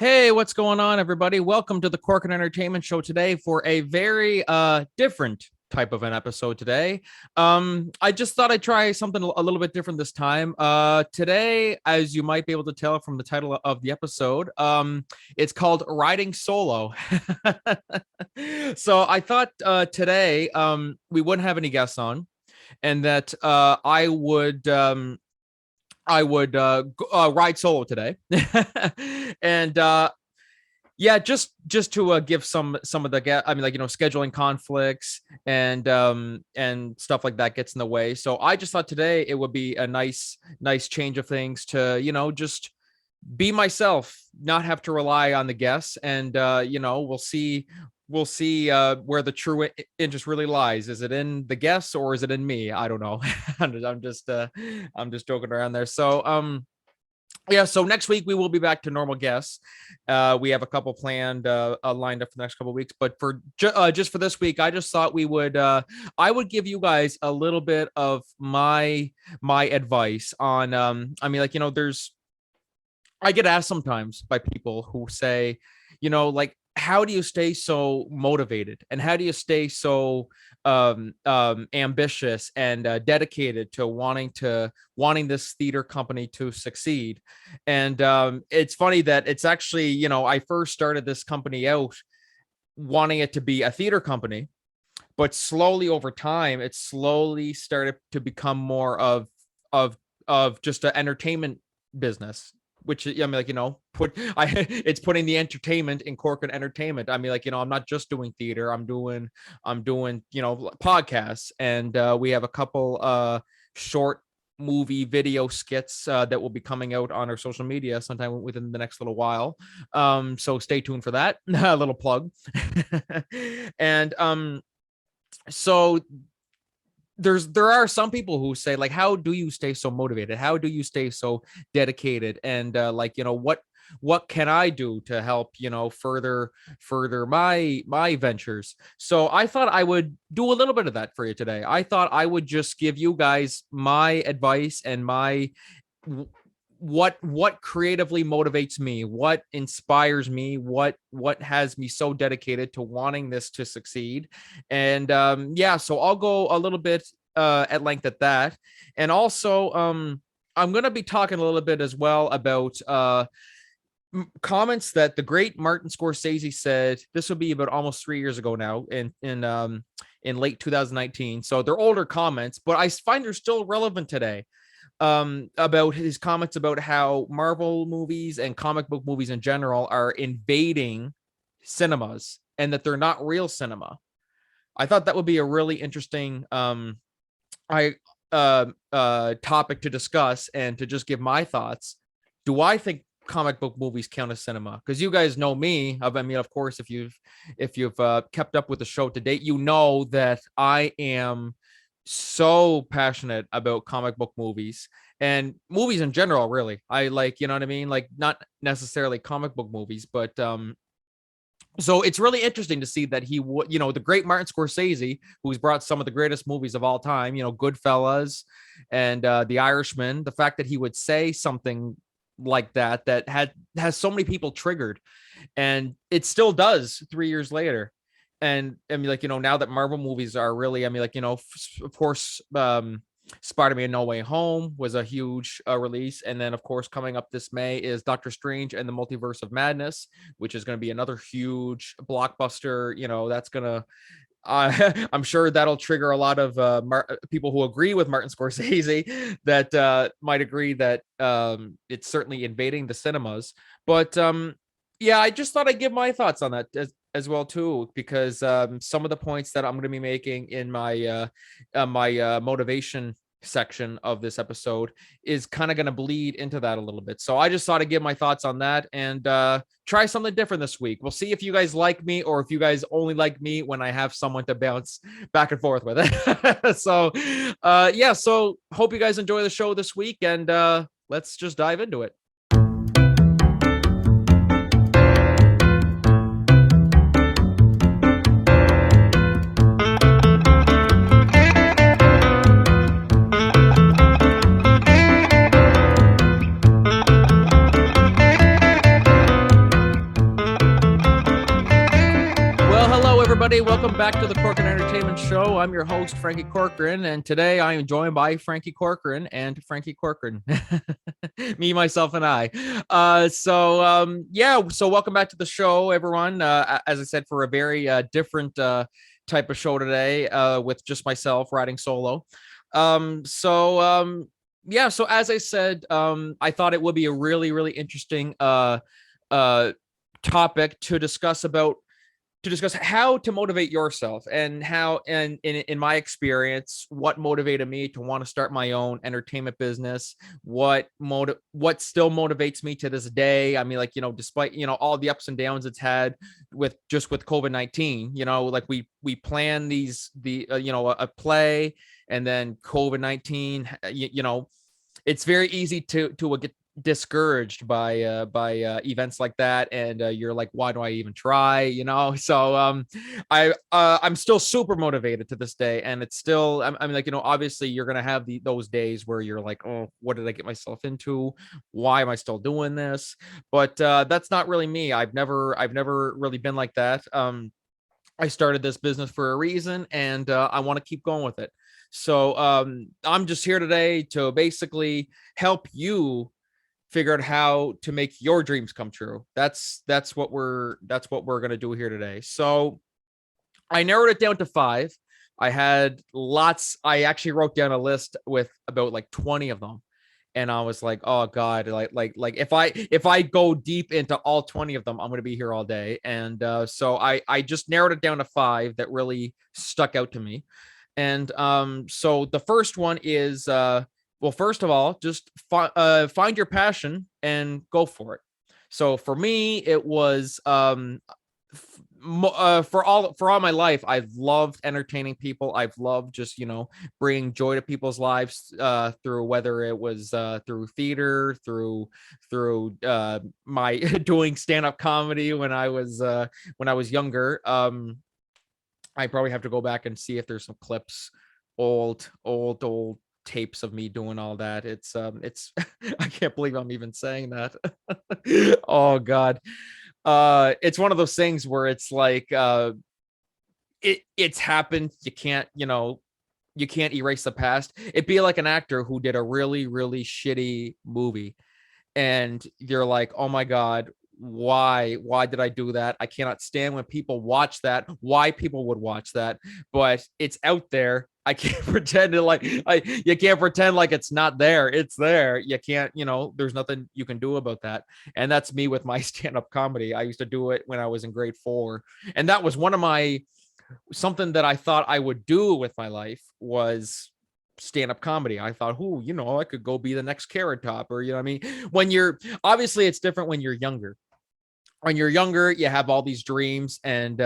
Hey, what's going on, everybody? Welcome to the Corcoran Entertainment Show today for a very different type of an episode today. I just thought I'd try something a little bit different this time. Today, as you might be able to tell from the title of the episode, it's called Riding Solo. So I thought today we wouldn't have any guests on, and that I would ride solo today. And yeah, just to give some of the scheduling conflicts and stuff like that gets in the way. So I just thought today it would be a nice change of things to just be myself, not have to rely on the guests, and we'll see where the true interest really lies. Is it in the guests or is it in me? I don't know. I'm just joking around there. So yeah, so next week we will be back to normal guests. We have a couple planned lined up for the next couple of weeks, but for just for this week, I just thought I would give you guys a little bit of my advice on there's I get asked sometimes by people who say, like, how do you stay so motivated and how do you stay so ambitious and dedicated to wanting this theater company to succeed? And it's funny that it's actually, I first started this company out wanting it to be a theater company, but slowly over time, it slowly started to become more of just an entertainment business, which it's putting the entertainment in Corcoran Entertainment. I'm not just doing theater. I'm doing podcasts, and we have a couple short movie video skits that will be coming out on our social media sometime within the next little while. So stay tuned for that. A little plug. And so there are some people who say, like, how do you stay so motivated? How do you stay so dedicated? And what can I do to help further my ventures? So I thought I would do a little bit of that for you today. I thought I would just give you guys my advice and my what creatively motivates me, what inspires me, what has me so dedicated to wanting this to succeed. And yeah, so I'll go a little bit at length at that. And also I'm going to be talking a little bit as well about comments that the great Martin Scorsese said. This would be about almost 3 years ago now, in late 2019. So they're older comments, but I find they're still relevant today. About his comments about how Marvel movies and comic book movies in general are invading cinemas and that they're not real cinema. I thought that would be a really interesting topic to discuss and to just give my thoughts. Do I think comic book movies count as cinema? Because you guys know me. Of course, if you've kept up with the show to date, you know that I am so passionate about comic book movies and movies in general. Really, I like, like, not necessarily comic book movies, but so it's really interesting to see that the great Martin Scorsese, who's brought some of the greatest movies of all time, Goodfellas and The Irishman, the fact that he would say something like that has so many people triggered, and it still does 3 years later. And now that Marvel movies are really, of course, Spider-Man No Way Home was a huge release. And then, of course, coming up this May is Doctor Strange and the Multiverse of Madness, which is going to be another huge blockbuster. That's going to, I'm sure that'll trigger a lot of people who agree with Martin Scorsese that might agree that it's certainly invading the cinemas. But yeah, I just thought I'd give my thoughts on that as well too, because some of the points that I'm going to be making in my motivation section of this episode is kind of going to bleed into that a little bit. So I just thought I'd give my thoughts on that and try something different this week. We'll see if you guys like me or if you guys only like me when I have someone to bounce back and forth with it. So yeah, so hope you guys enjoy the show this week, and let's just dive into it. everybody. Welcome back to the Corcoran Entertainment Show. I'm your host, Franky Corcoran, and today I am joined by Franky Corcoran and Franky Corcoran. Me, myself, and I. So welcome back to the show, everyone. As I said, for a very different type of show today, with just myself riding solo. So as I said, I thought it would be a really, really interesting topic to discuss how to motivate yourself, and how, and in my experience, what motivated me to want to start my own entertainment business, what still motivates me to this day. I mean, like, despite, all the ups and downs it's had with COVID-19, like we plan a play, and then COVID-19, it's very easy to get discouraged by events like that, and you're like, why do I even try? So I'm still super motivated to this day, and it's still, I mean, like, obviously you're gonna have those days where you're like, oh, what did I get myself into? Why am I still doing this? But that's not really me. I've never really been like that. I started this business for a reason, and I want to keep going with it. So I'm just here today to basically help you figure out how to make your dreams come true. That's what we're going to do here today. So I narrowed it down to 5. I had lots. I actually wrote down a list with about like 20 of them. And I was like, oh God, like if I go deep into all 20 of them, I'm going to be here all day. And so I just narrowed it down to 5 that really stuck out to me. And so the first one is, well, first of all, just find your passion and go for it. So for me, it was for all my life, I've loved entertaining people. I've loved just bringing joy to people's lives, through, whether it was through theater, through my doing stand-up comedy when I was younger. I probably have to go back and see if there's some clips, old tapes of me doing all that. It's I can't believe I'm even saying that. Oh God. It's one of those things where it's like, it's happened. You can't erase the past. It'd be like an actor who did a really, really shitty movie, and you're like, oh my God, why did I do that? I cannot stand when people watch that, why people would watch that. But it's out there. I can't pretend you can't pretend like it's not there. It's there. You can't, there's nothing you can do about that. And that's me with my stand-up comedy. I used to do it when I was in grade 4, and that was something that I thought I would do with my life, was stand-up comedy. I thought, I could go be the next Carrot Top, or, I mean, obviously it's different when you're younger. When you're younger, you have all these dreams, and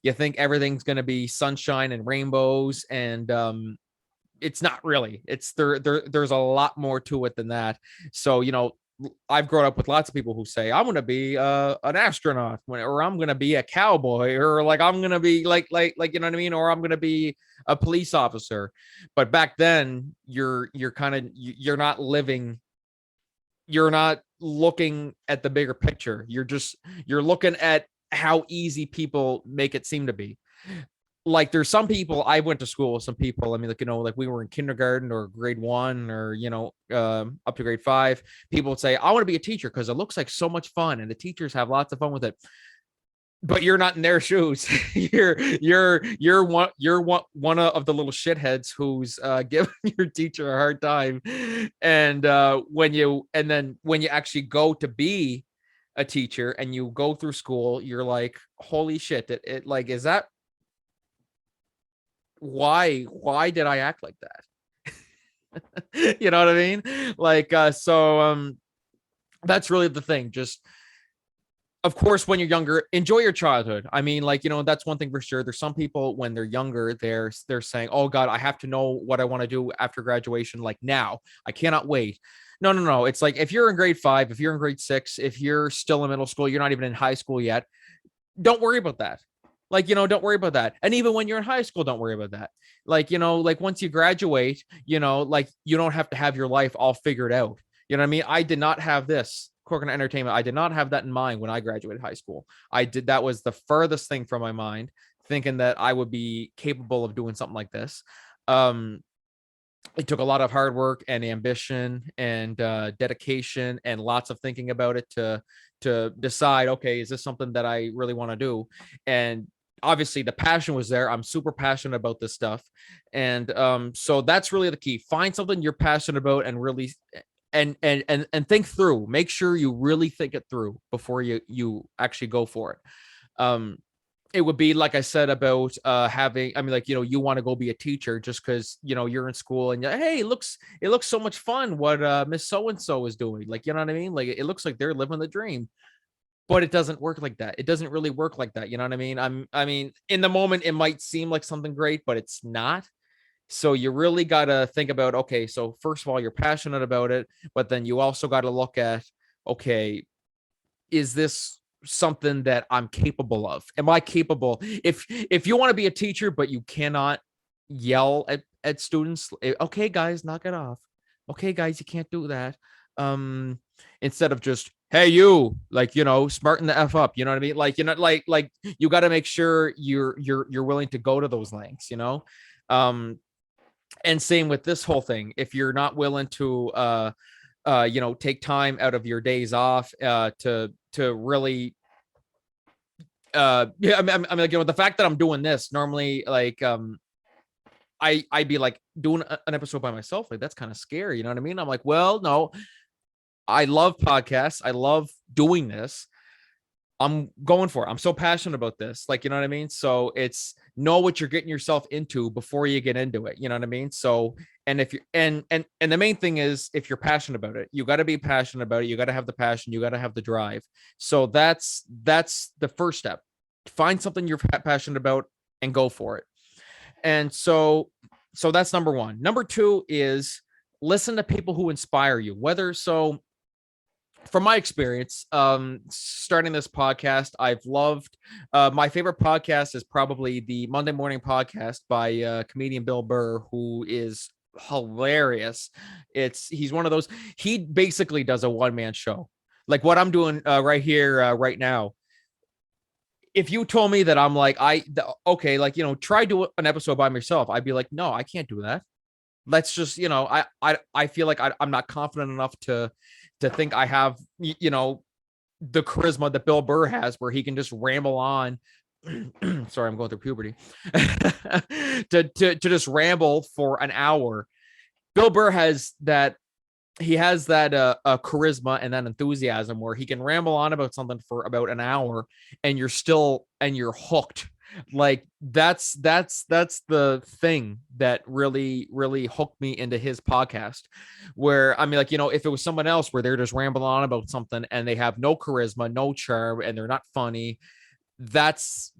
you think everything's going to be sunshine and rainbows, and it's not really. There's a lot more to it than that. So, I've grown up with lots of people who say, I'm going to be an astronaut, or I'm going to be a cowboy, or like I'm going to be like you know what I mean, or I'm going to be a police officer. But back then, you're not living. You're not looking at the bigger picture. You're looking at how easy people make it seem to be. Like, there's some people, I went to school with some people, I mean, like, like we were in kindergarten or grade 1, or up to grade 5. People would say, I want to be a teacher because it looks like so much fun, and the teachers have lots of fun with it. But you're not in their shoes. you're one of the little shitheads who's giving your teacher a hard time. And when you actually go to be a teacher and you go through school, you're like, holy shit, it like, is that why did I act like that? You know what I mean? Like, so that's really the thing. Just, of course, when you're younger, enjoy your childhood. I mean, like, that's one thing for sure. There's some people when they're younger, they're saying, oh God, I have to know what I want to do after graduation. Like, now, I cannot wait. No. It's like, if you're in grade 5, if you're in grade 6, if you're still in middle school, you're not even in high school yet, don't worry about that. Like, don't worry about that. And even when you're in high school, don't worry about that. Like, like once you graduate, like, you don't have to have your life all figured out. You know what I mean? I did not have this. Corcoran Entertainment, I did not have that in mind when I graduated high school. That was the furthest thing from my mind. thinking that I would be capable of doing something like this. Um, it took a lot of hard work and ambition and dedication and lots of thinking about it to decide, okay, is this something that I really want to do? And obviously the passion was there. I'm super passionate about this stuff. And so that's really the key. Find something you're passionate about and really and think through. Make sure you really think it through before you actually go for it. It would be like I said about having, I mean, like, you want to go be a teacher just because, you're in school and hey, it looks so much fun what Miss So-and-so is doing. Like, you know what I mean? Like, it looks like they're living the dream, but it doesn't work like that. It doesn't really work like that. You know what I mean? I mean, in the moment, it might seem like something great, but it's not. So you really got to think about, okay, so first of all, you're passionate about it, but then you also got to look at, okay, is this something that I'm capable of? Am I capable? If you want to be a teacher, but you cannot yell at students, okay, guys, knock it off. Okay, guys, you can't do that. Instead of just, hey, you, like, smarten the F up, you know what I mean? Like, like you got to make sure you're willing to go to those lengths, and same with this whole thing. If you're not willing to take time out of your days off to really yeah, I mean, like, the fact that I'm doing this normally, like, I'd be like doing an episode by myself, like that's kind of scary, you know what I mean? I'm like, well, no, I love podcasts, I love doing this, I'm going for it. I'm so passionate about this. Like, you know what I mean? So it's know what you're getting yourself into before you get into it. You know what I mean? So, and if you're, and the main thing is, if you're passionate about it, you got to be passionate about it. You got to have the passion. You got to have the drive. So that's the first step. Find something you're passionate about and go for it. And so that's number one. Number two is listen to people who inspire you, whether so from my experience, starting this podcast, I've loved my favorite podcast is probably the Monday Morning Podcast by comedian Bill Burr, who is hilarious. He's one of those, he basically does a one-man show. Like what I'm doing right here, right now. If you told me that I'm like, okay, like, try do an episode by myself, I'd be like, no, I can't do that. Let's just, I feel like I'm not confident enough to think I have, the charisma that Bill Burr has, where he can just ramble on. Sorry, I'm going through puberty. to just ramble for an hour. Bill Burr has that. He has that charisma and that enthusiasm where he can ramble on about something for about an hour, and you're hooked. Like that's the thing that really hooked me into his podcast, where I mean, like, if it was someone else where they're just rambling on about something and they have no charisma, no charm, and they're not funny, that's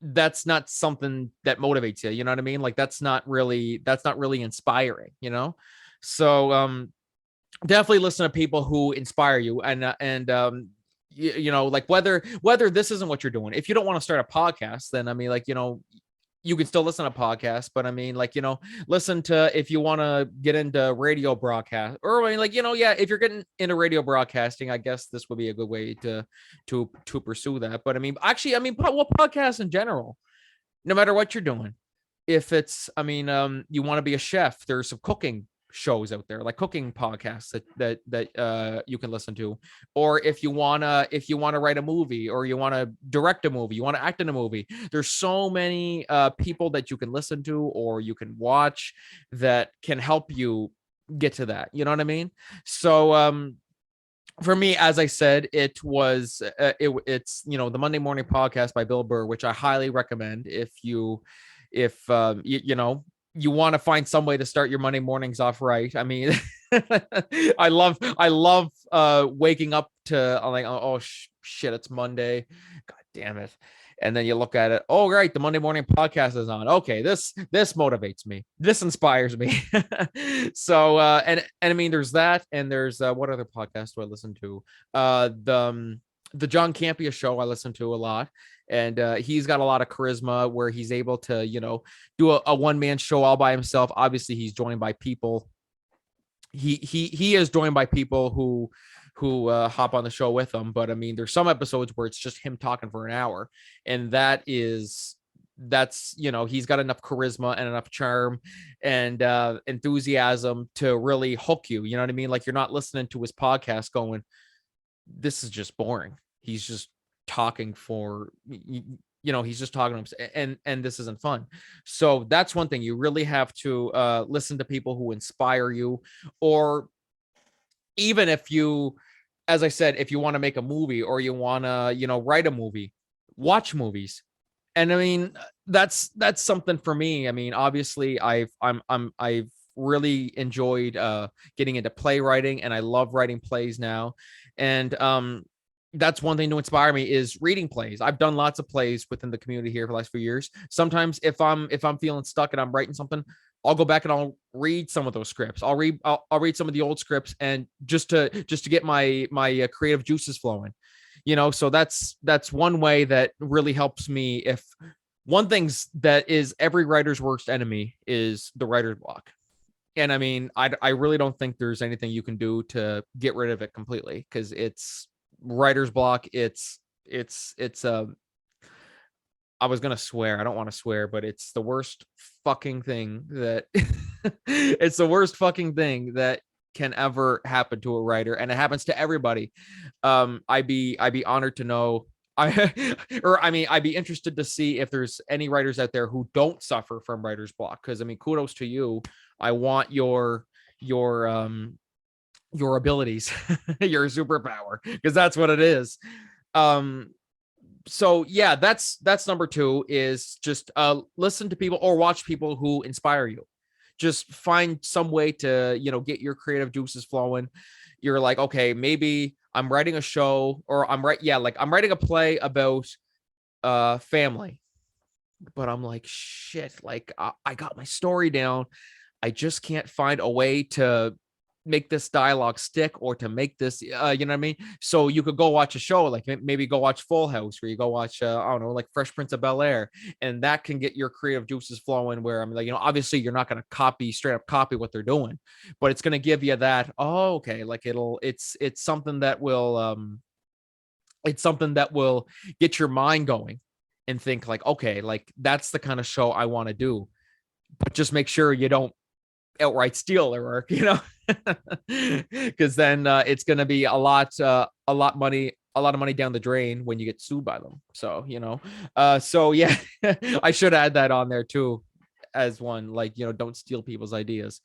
not something that motivates you. You know what I mean? Like that's not really inspiring, so definitely listen to people who inspire you, and like whether this isn't what you're doing. If you don't want to start a podcast, then I mean, like, you can still listen to podcasts, but I mean, like, listen to, if you want to get into radio broadcast, or I mean, like, yeah, if you're getting into radio broadcasting, I guess this would be a good way to pursue that. But I mean, actually, I mean, well, podcasts in general, no matter what you're doing, if it's, I mean, you want to be a chef, there's some cooking shows out there, like cooking podcasts that you can listen to. Or if you want to write a movie, or you want to direct a movie, you want to act in a movie, there's so many people that you can listen to or you can watch that can help you get to that, you know what I mean? So for me, as I said, it was it's the Monday Morning Podcast by Bill Burr, which I highly recommend if you want to find some way to start your Monday mornings off right. I mean, I love waking up to, I'm like, oh shit, it's Monday, god damn it. And then you look at it, oh right, the Monday Morning Podcast is on. Okay, this motivates me, this inspires me. So and I mean, there's that, and there's what other podcast do I listen to? The John Campea show I listen to a lot, and he's got a lot of charisma where he's able to do a one-man show all by himself. Obviously he's joined by people he is joined by people who hop on the show with him. But I mean, there's some episodes where it's just him talking for an hour, and that's he's got enough charisma and enough charm and enthusiasm to really hook you. You know what I mean? Like, you're not listening to his podcast going, this is just boring. He's just talking for he's just talking to him, and this isn't fun. So that's one thing. You really have to listen to people who inspire you, or even if you, as I said, if you want to make a movie or you want to write a movie, watch movies. And I mean, that's something for me. I mean, obviously I've really enjoyed getting into playwriting, and I love writing plays now. And that's one thing to inspire me, is reading plays. I've done lots of plays within the community here for the last few years. Sometimes if I'm feeling stuck and I'm writing something, I'll go back and I'll read some of those scripts. I'll read some of the old scripts, and just to get my creative juices flowing. So that's one way that really helps me. If one thing's that is every writer's worst enemy is the writer's block. And I mean, I really don't think there's anything you can do to get rid of it completely, because it's writer's block. It's I was gonna swear. I don't want to swear, but it's the worst fucking thing that it's the worst fucking thing that can ever happen to a writer, and it happens to everybody. I'd be honored to know. I'd be interested to see if there's any writers out there who don't suffer from writer's block. Because I mean, kudos to you. I want your abilities, your superpower, because that's what it is. So yeah, that's number two, is just listen to people or watch people who inspire you. Just find some way to get your creative juices flowing. You're like, okay, maybe I'm writing a show, or I'm writing a play about family, but I'm like, shit, like I got my story down, I just can't find a way to make this dialogue stick, or to make this you know what I mean. So you could go watch a show, like maybe go watch Full House, or you go watch I don't know, like Fresh Prince of Bel-Air, and that can get your creative juices flowing, where I'm like, obviously you're not going to straight up copy what they're doing, but it's going to give you that, oh, okay, like it's something that will get your mind going, and think like, okay, like that's the kind of show I want to do. But just make sure you don't outright steal their work, because then it's going to be a lot of money down the drain when you get sued by them. So so yeah, I should add that on there too, as one, like, don't steal people's ideas.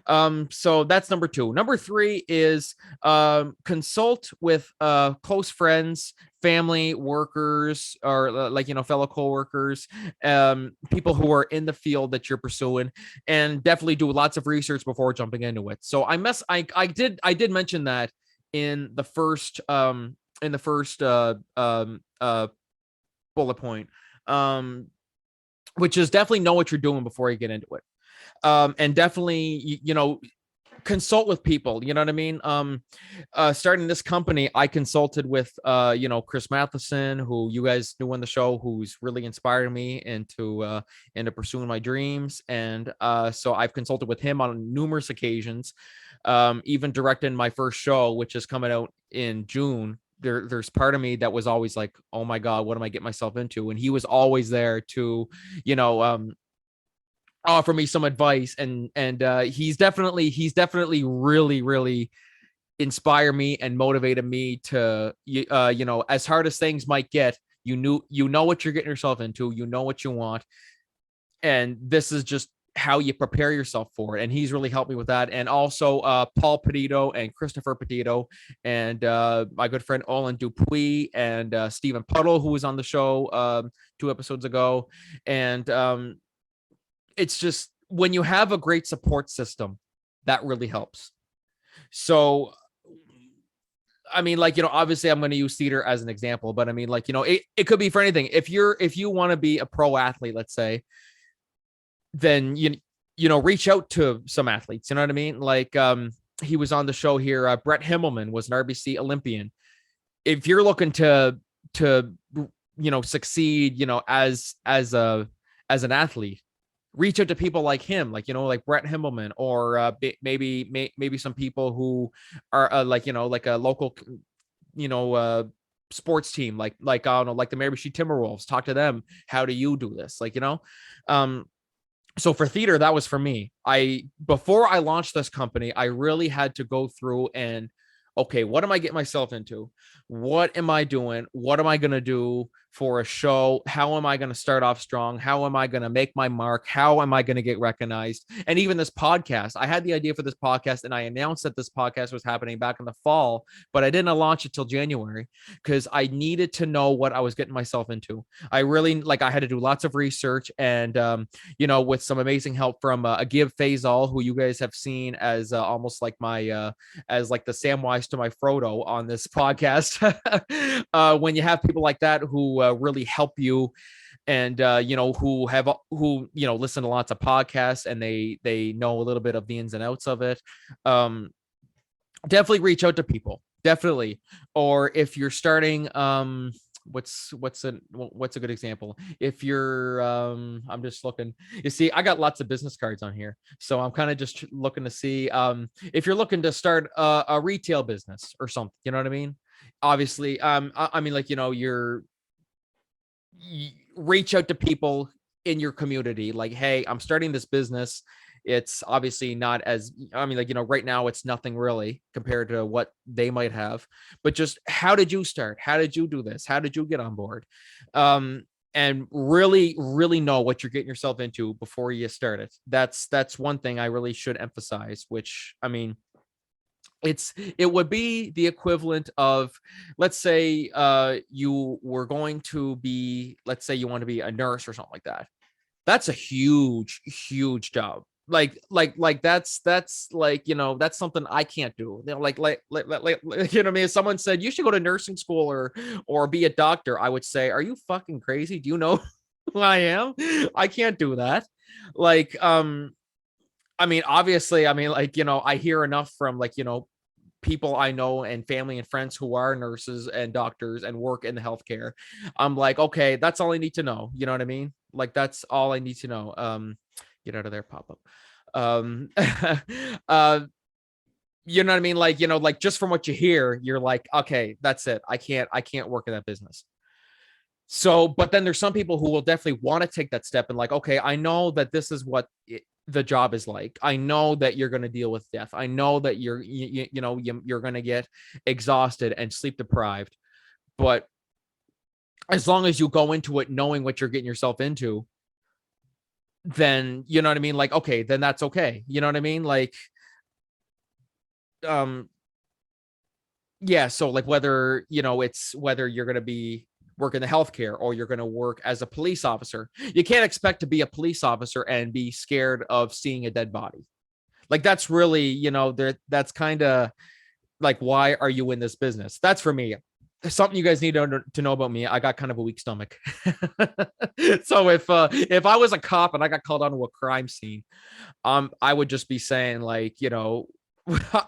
So that's number two. Number three is consult with close friends, family, workers, or like, fellow coworkers, people who are in the field that you're pursuing, and definitely do lots of research before jumping into it. So I did mention that in the first bullet point, which is definitely know what you're doing before you get into it. And definitely, consult with people, you know what I mean? Starting this company, I consulted with, Chris Matheson, who you guys knew on the show, who's really inspired me into pursuing my dreams. And so I've consulted with him on numerous occasions, even directing my first show, which is coming out in June. There's part of me that was always like, oh my God, what am I getting myself into? And he was always there to, offer me some advice. And he's definitely really, really inspired me and motivated me to, as hard as things might get, you know what you're getting yourself into, you know what you want. And this is just how you prepare yourself for it. And he's really helped me with that. And also Paul Petito and Christopher Petito, and my good friend Olin Dupuis, and Stephen Puddle, who was on the show 2 episodes ago. And it's just, when you have a great support system, that really helps. So I mean, like, obviously I'm going to use theater as an example, but I mean, like, it could be for anything. If you want to be a pro athlete, let's say, then reach out to some athletes, you know what I mean? Like, he was on the show here, Brett Himmelman was an RBC Olympian. If you're looking to succeed, as an athlete, reach out to people like him, like, like Brett Himmelman, or maybe some people who are like, like a local, you know, sports team, like I don't know, like the Miramichi Timberwolves. Talk to them. How do you do this? Like, um, so for theater, that was for me. Before I launched this company, I really had to go through and, okay, what am I getting myself into? What am I doing? What am I going to do for a show? How am I going to start off strong? How am I going to make my mark? How am I going to get recognized? And even this podcast, I had the idea for this podcast and I announced that this podcast was happening back in the fall, but I didn't launch it till January because I needed to know what I was getting myself into. I really, like, I had to do lots of research, and with some amazing help from Agib Faisal, who you guys have seen as almost like my as like the Samwise to my Frodo on this podcast. When you have people like that who really help you, and who listen to lots of podcasts, and they know a little bit of the ins and outs of it, definitely reach out to people, definitely. Or if you're starting, what's a good example? If you're I'm just looking, you see, I got lots of business cards on here, so I'm kind of just looking to see if you're looking to start a retail business or something, you know what I mean? Obviously, I mean, like, you reach out to people in your community, like, hey, I'm starting this business. It's obviously not as, I mean, like, right now it's nothing really compared to what they might have, but just how did you start? How did you do this? How did you get on board? And really, really know what you're getting yourself into before you start it. That's one thing I really should emphasize, which, I mean, it would be the equivalent of, let's say you were going to be, let's say you want to be a nurse or something like that. That's a huge job. Like that's like, that's something I can't do. Like you know what I mean? If someone said you should go to nursing school or be a doctor, I would say, are you fucking crazy? Do you know who I am? I can't do that. Like, I mean, obviously, I mean, like, I hear enough from, like, people I know and family and friends who are nurses and doctors and work in the healthcare. I'm like, okay, that's all I need to know. You know what I mean? Like, that's all I need to know. Get out of there, pop up. uh, you know what I mean? Like, like, just from what you hear, you're like, okay, that's it. I can't work in that business. So, but then there's some people who will definitely want to take that step and, like, okay, I know that this is what the job is like. I know that you're going to deal with death. I know that you're going to get exhausted and sleep deprived. But as long as you go into it knowing what you're getting yourself into, then, you know what I mean? Like, okay, then that's okay. You know what I mean? Like, yeah. So, like, whether, it's whether you're going to be work in the healthcare or you're going to work as a police officer, you can't expect to be a police officer and be scared of seeing a dead body. Like, that's really, that's kind of like, why are you in this business? That's for me. Something you guys need to know about me. I got kind of a weak stomach. So if I was a cop and I got called onto a crime scene, I would just be saying, like,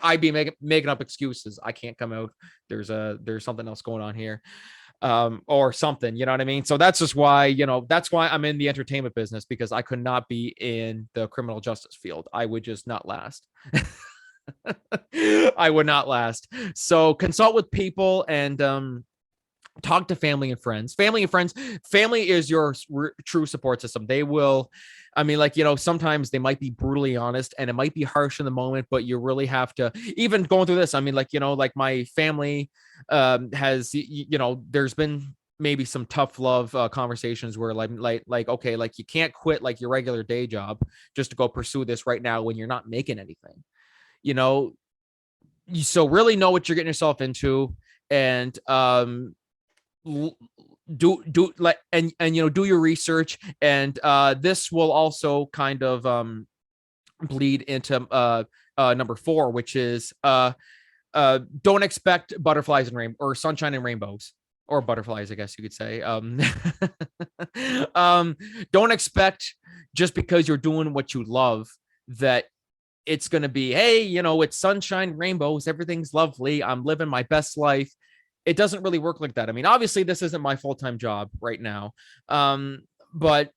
I'd be making up excuses. I can't come out. There's something else going on here, or something, you know what I mean? So that's just why, that's why I'm in the entertainment business, because I could not be in the criminal justice field. I would just not last. I would not last. So consult with people, and talk to family and friends. Family is your true support system. They will, I mean, like, sometimes they might be brutally honest and it might be harsh in the moment, but you really have to, even going through this, I mean, like, like my family has, there's been maybe some tough love conversations where, like, okay, like, you can't quit, like, your regular day job just to go pursue this right now when you're not making anything, so really know what you're getting yourself into, and do like, and do your research, and this will also kind of bleed into number 4, which is don't expect butterflies and or sunshine and rainbows, or butterflies, I guess you could say. Don't expect, just because you're doing what you love, that it's going to be, hey, it's sunshine, rainbows, everything's lovely, I'm living my best life. It doesn't really work like that. I mean, obviously this isn't my full-time job right now. But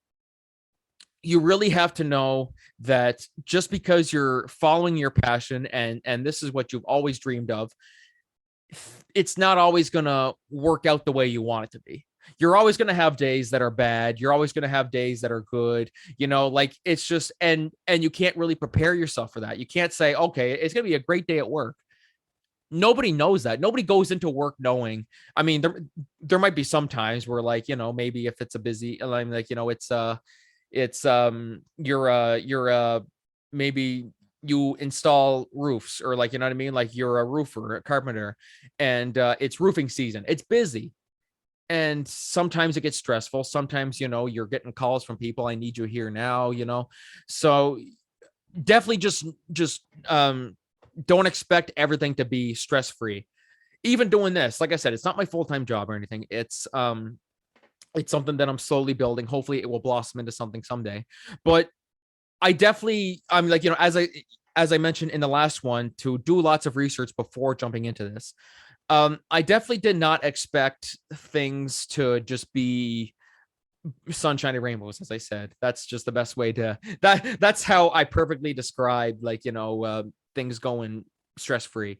you really have to know that just because you're following your passion and this is what you've always dreamed of, it's not always going to work out the way you want it to be. You're always going to have days that are bad. You're always going to have days that are good. Like it's just, and you can't really prepare yourself for that. You can't say, okay, it's going to be a great day at work. Nobody knows that. Nobody goes into work knowing. I mean, there might be some times where, like, maybe if it's a busy, like, you're maybe you install roofs, or, like, you know what I mean, like you're a roofer, a carpenter, and it's roofing season, it's busy, and sometimes it gets stressful. Sometimes, you're getting calls from people, I need you here now, so definitely just don't expect everything to be stress free. Even doing this, like I said, it's not my full-time job or anything. It's something that I'm slowly building. Hopefully it will blossom into something someday. But I'm like, as I mentioned in the last one, to do lots of research before jumping into this. I definitely did not expect things to just be sunshine and rainbows. As I said, that's just the best way to that's how I perfectly describe, like, things going stress free.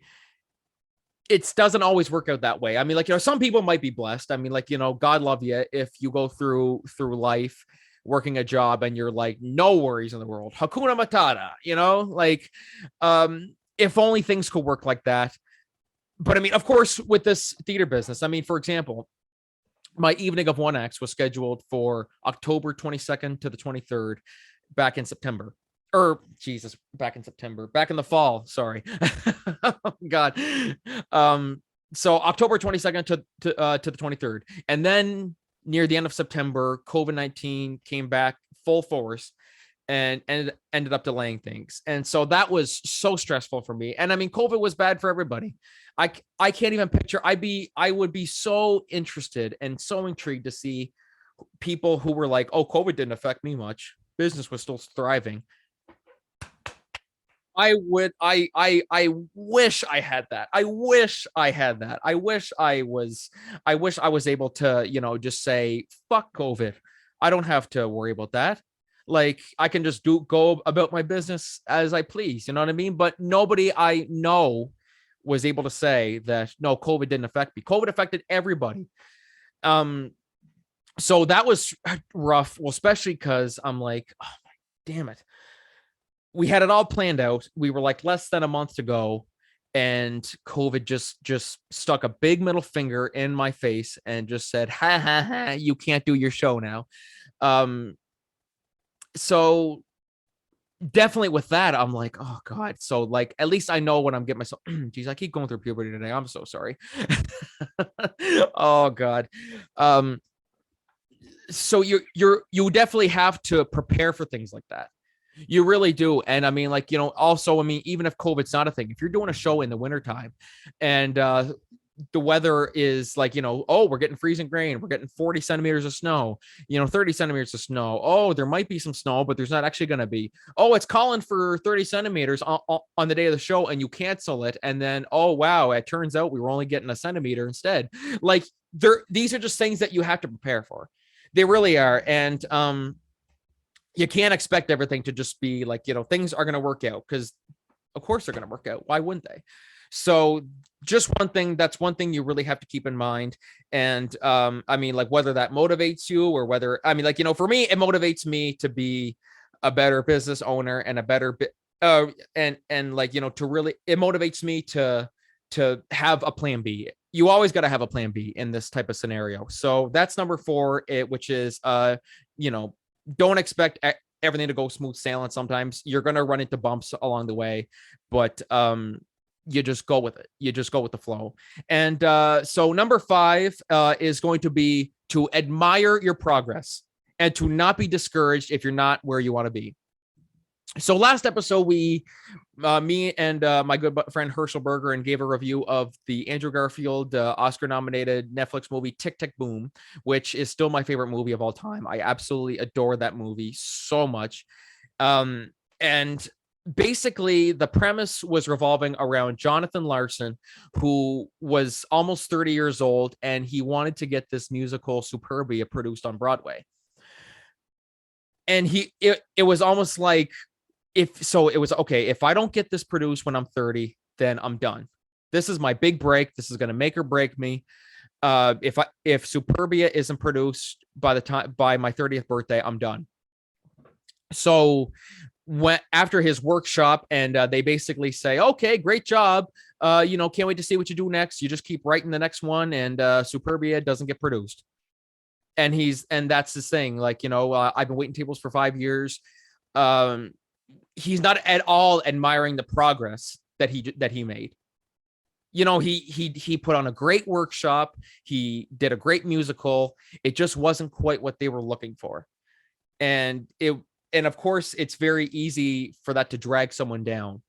It doesn't always work out that way. I mean, like, some people might be blessed. I mean, like, God love you if you go through life working a job and you're like, no worries in the world, Hakuna Matata, like, if only things could work like that. But I mean, of course, with this theater business, I mean, for example, my evening of one acts was scheduled for October 22nd to the 23rd, back in September. Or Jesus, back in September, back in the fall. Sorry. Oh, God. So October 22nd to the 23rd. And then near the end of September, COVID-19 came back full force and ended up delaying things. And so that was so stressful for me. And I mean, COVID was bad for everybody. I can't even picture. I would be so interested and so intrigued to see people who were like, oh, COVID didn't affect me much. Business was still thriving. I wish I had that. I wish I had that. I wish I was able to, just say, fuck COVID. I don't have to worry about that. Like, I can just go about my business as I please. You know what I mean? But nobody I know was able to say that, no, COVID didn't affect me. COVID affected everybody. So that was rough. Well, especially because I'm like, oh my damn it. We had it all planned out. We were like less than a month to go, and COVID just stuck a big middle finger in my face and just said, ha ha ha, you can't do your show now. So definitely with that, I'm like, oh God. So, like, at least I know what I'm getting myself. Geez, I keep going through puberty today. I'm so sorry. Oh God. So you definitely have to prepare for things like that. You really do. And I mean, like, also, I mean, even if COVID's not a thing, if you're doing a show in the wintertime and the weather is like, oh, we're getting freezing rain, we're getting 40 centimeters of snow, 30 centimeters of snow. Oh, there might be some snow, but there's not actually going to be. Oh, it's calling for 30 centimeters on the day of the show, and you cancel it. And then, oh, wow, it turns out we were only getting a centimeter instead. Like, these are just things that you have to prepare for. They really are. And you can't expect everything to just be like, things are going to work out, because of course they're going to work out. Why wouldn't they? So just that's one thing you really have to keep in mind. And I mean, like, whether that motivates you or whether, I mean, like, for me, it motivates me to be a better business owner and a better and like, to really, it motivates me to have a plan B. You always got to have a plan B in this type of scenario. So that's number 4, which is, don't expect everything to go smooth sailing. Sometimes you're going to run into bumps along the way, but you just go with it. You just go with the flow. And so number 5 is going to be to admire your progress and to not be discouraged if you're not where you want to be. So last episode, me and my good friend Herschel Berger and gave a review of the Andrew Garfield Oscar-nominated Netflix movie Tick, Tick, Boom, which is still my favorite movie of all time. I absolutely adore that movie so much. And basically, the premise was revolving around Jonathan Larson, who was almost 30 years old, and he wanted to get this musical Superbia produced on Broadway. And it was almost like, it was okay, if I don't get this produced when I'm 30, then I'm done. This is my big break. This is going to make or break me. If Superbia isn't produced by my 30th birthday, I'm done. So after his workshop, and they basically say, okay, great job. Can't wait to see what you do next. You just keep writing the next one, and Superbia doesn't get produced. And that's his thing. Like, I've been waiting tables for 5 years. He's not at all admiring the progress that he made. He put on a great workshop. He did a great musical. It just wasn't quite what they were looking for. And of course, it's very easy for that to drag someone down.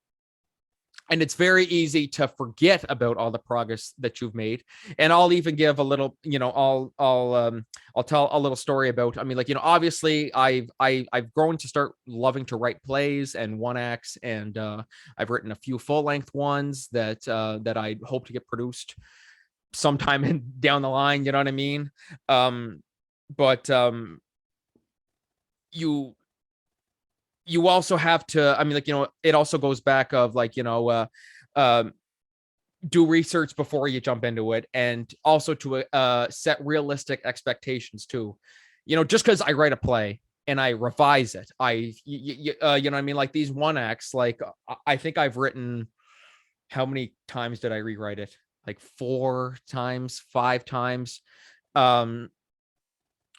And it's very easy to forget about all the progress that you've made. And I'll even give a little, I'll tell a little story about, obviously I've grown to start loving to write plays and one acts, and I've written a few full length ones that I hope to get produced sometime down the line. You know what I mean? But you also have to, it also goes back of do research before you jump into it, and also to set realistic expectations too. Just because I write a play and I revise it, like these one acts, like I think I've written, how many times did I rewrite it? Like 4 times, 5 times.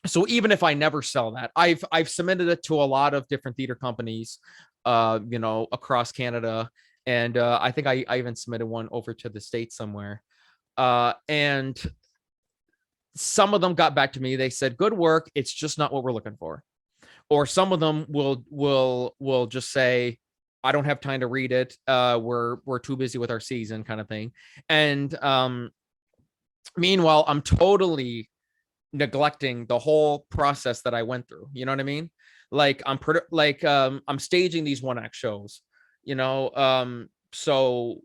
So even if I never sell that, I've submitted it to a lot of different theater companies, across Canada. And I think I even submitted one over to the States somewhere. And some of them got back to me. They said, good work. It's just not what we're looking for. Or some of them will just say, I don't have time to read it. We're too busy with our season, kind of thing. And meanwhile, I'm totally neglecting the whole process that I went through. You know what I mean? Like I'm staging these one act shows, so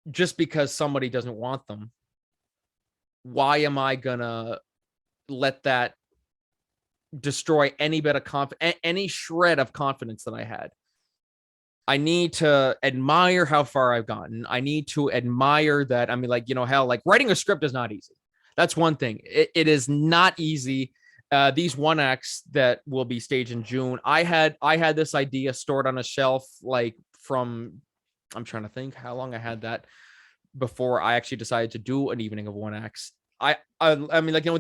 just because somebody doesn't want them, why am I gonna let that destroy any bit of any shred of confidence that I had? I need to admire how far I've gotten. I need to admire that. Hell, like writing a script is not easy. That's one thing. It is not easy. These one acts that will be staged in June, I had this idea stored on a shelf, like from, I'm trying to think how long I had that before I actually decided to do an evening of one acts. They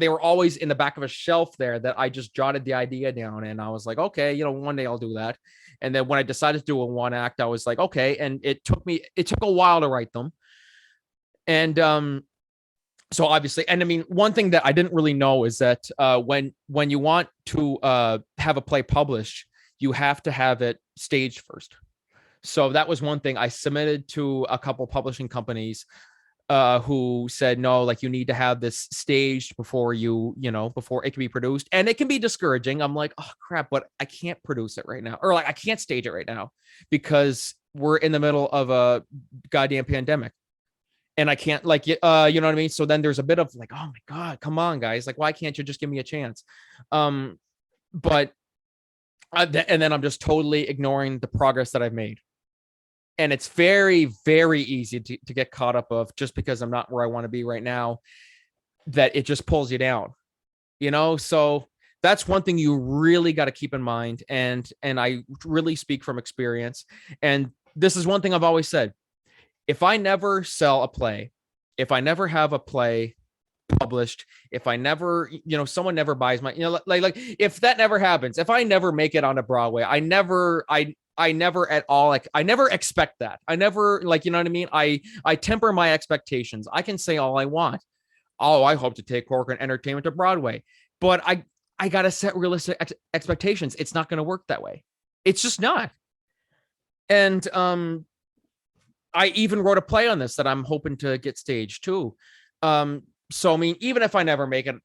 were always in the back of a shelf there that I just jotted the idea down, and I was like, okay, one day I'll do that. And then when I decided to do a one act, I was like, okay. And it took a while to write them. And so obviously, and one thing that I didn't really know is that when you want to have a play published, you have to have it staged first. So that was one thing I submitted to a couple publishing companies who said, no, like you need to have this staged before before it can be produced. And it can be discouraging. I'm like, oh crap, but I can't produce it right now. Or like, I can't stage it right now because we're in the middle of a goddamn pandemic. And I can't, like, you know what I mean? So then there's a bit of like, oh my God, come on, guys. Like, why can't you just give me a chance? But and then I'm just totally ignoring the progress that I've made. And it's very, very easy to get caught up of, just because I'm not where I want to be right now, that it just pulls you down, So that's one thing you really got to keep in mind. And I really speak from experience. And this is one thing I've always said. If I never sell a play, if I never have a play published, if I never, someone never buys my, like if that never happens, if I never make it onto Broadway, I never at all, like, I never expect that. I never, like, you know what I mean? I temper my expectations. I can say all I want. Oh, I hope to take Corcoran Entertainment to Broadway, but I got to set realistic expectations. It's not going to work that way. It's just not. And, I even wrote a play on this that I'm hoping to get staged too. So, even if I never make it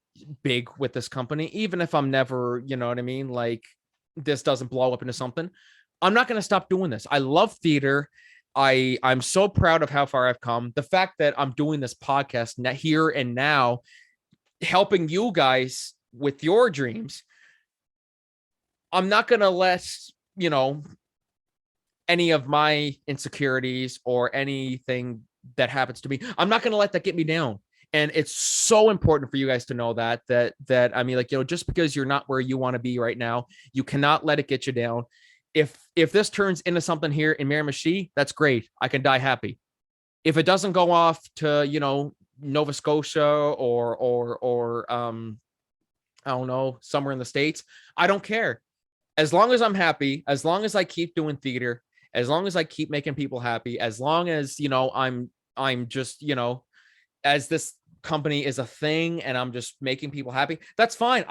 big with this company, even if I'm never, you know what I mean? Like, this doesn't blow up into something, I'm not going to stop doing this. I love theater. I'm so proud of how far I've come. The fact that I'm doing this podcast here and now, helping you guys with your dreams. I'm not going to let, you know, any of my insecurities or anything that happens to me, I'm not going to let that get me down. And it's so important for you guys to know that I mean, like, you know, just because you're not where you want to be right now, you cannot let it get you down. If this turns into something here in Miramichi, that's great. I can die happy. If it doesn't go off to, you know, Nova Scotia or I don't know, somewhere in the States, I don't care. As long as I'm happy, as long as I keep doing theater, as long as I keep making people happy, as long as, you know, I'm just, you know, as this company is a thing and I'm just making people happy, that's fine.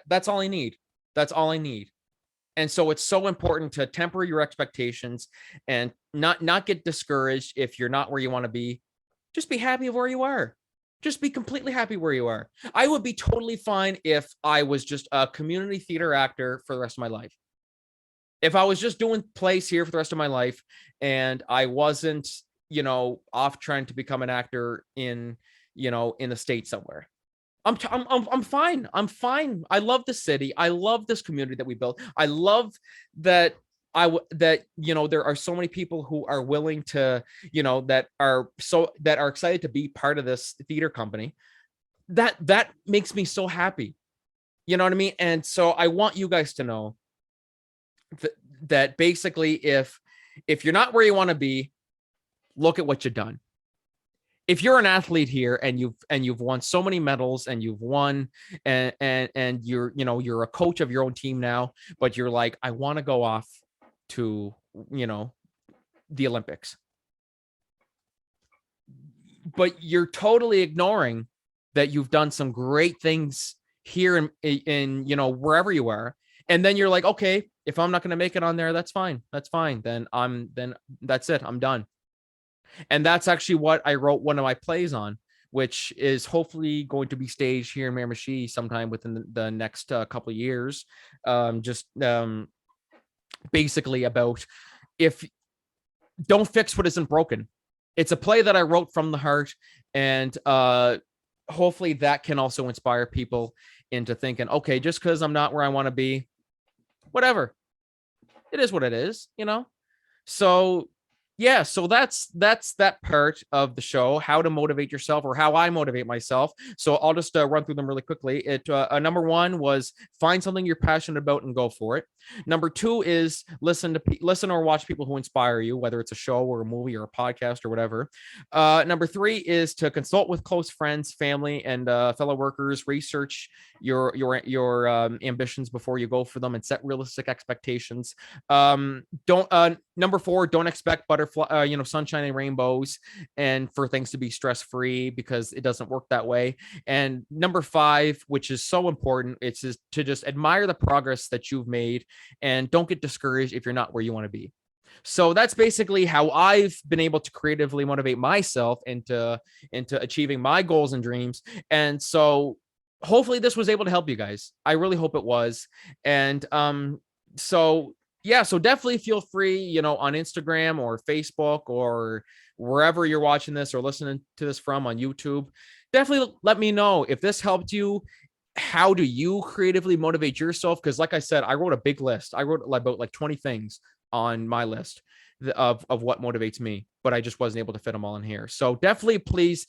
That's all I need. That's all I need. And so it's so important to temper your expectations and not get discouraged if you're not where you want to be. Just be happy where you are. Just be completely happy where you are. I would be totally fine if I was just a community theater actor for the rest of my life. If I was just doing plays here for the rest of my life and I wasn't, you know, off trying to become an actor in, you know, in the States somewhere. I'm fine. I'm fine. I love the city. I love this community that we built. I love that that, you know, there are so many people who are willing to, you know, that are excited to be part of this theater company. That makes me so happy. You know what I mean? And so I want you guys to know that basically if you're not where you want to be, look at what you've done. If you're an athlete here and you've won so many medals and you've won and you're, you know, you're a coach of your own team now, but you're like, I want to go off to, you know, the Olympics, but you're totally ignoring that you've done some great things here in, you know, wherever you are. And then you're like, okay, if I'm not going to make it on there, that's fine. That's fine. Then that's it. I'm done. And that's actually what I wrote one of my plays on, which is hopefully going to be staged here in Miramichi sometime within the next couple of years. Basically about if don't fix what isn't broken. It's a play that I wrote from the heart, and hopefully that can also inspire people into thinking, okay, just because I'm not where I want to be, whatever. It is what it is, you know? So yeah, so that's that part of the show, how to motivate yourself or how I motivate myself. So I'll just run through them really quickly. Number one was find something you're passionate about and go for it. Number two is listen or watch people who inspire you, whether it's a show or a movie or a podcast or whatever. Number three is to consult with close friends, family, and fellow workers. Research your ambitions before you go for them and set realistic expectations. Number four, don't expect sunshine and rainbows and for things to be stress-free, because it doesn't work that way. And number five, which is so important, it's just to just admire the progress that you've made and don't get discouraged if you're not where you want to be. So that's basically how I've been able to creatively motivate myself into achieving my goals and dreams. And so hopefully this was able to help you guys. I really hope it was. And so yeah, so definitely feel free, you know, on Instagram or Facebook or wherever you're watching this or listening to this from, on YouTube. Definitely let me know if this helped you. How do you creatively motivate yourself? Because like I said, I wrote a big list. I wrote about like 20 things on my list of what motivates me, but I just wasn't able to fit them all in here. So definitely please